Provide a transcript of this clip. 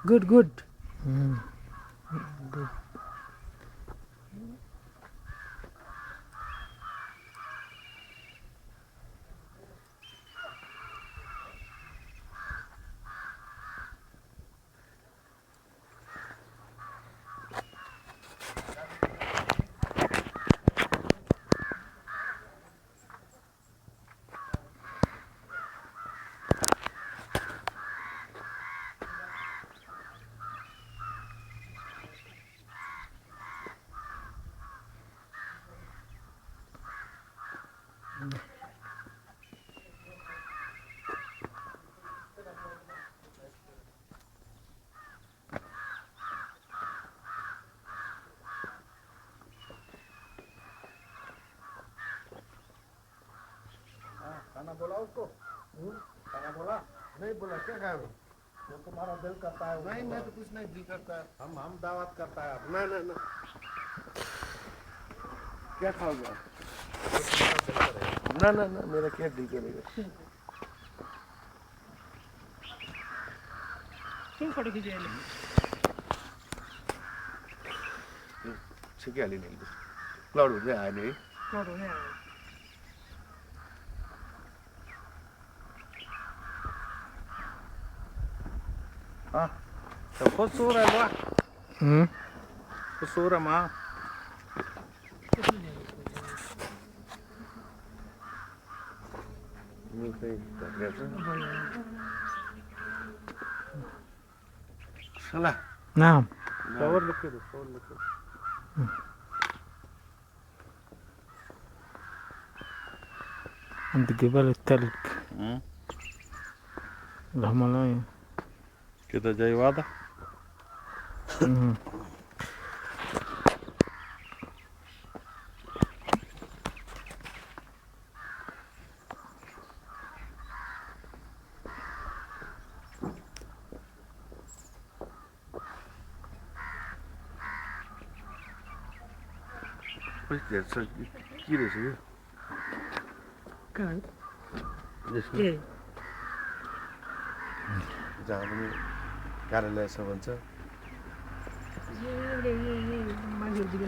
good. Good. खाना बोला उसको। खाना बोला नहीं बोला क्या खाएगा जो तुम्हारा दिल करता है नहीं मैं तो कुछ नहीं दिल करता है हम दावत करता है ना ना ना क्या खाओगे ना ना ना मेरा क्या दिल करेगा क्यों फोटो खींचे ठीक है नहीं क्लाउड हो जाए नहीं फोटो है हाँ तो खुद सो रहा है खुद सो रहा माँ salah نعم صور لك كده صور لك كده عند جبال التلج الهيمالايا كده جاي واضح What's that? So curious, you? kan Yes. जहाँ पनि कार्यालय छ भन्छ मान्छेहरू दिने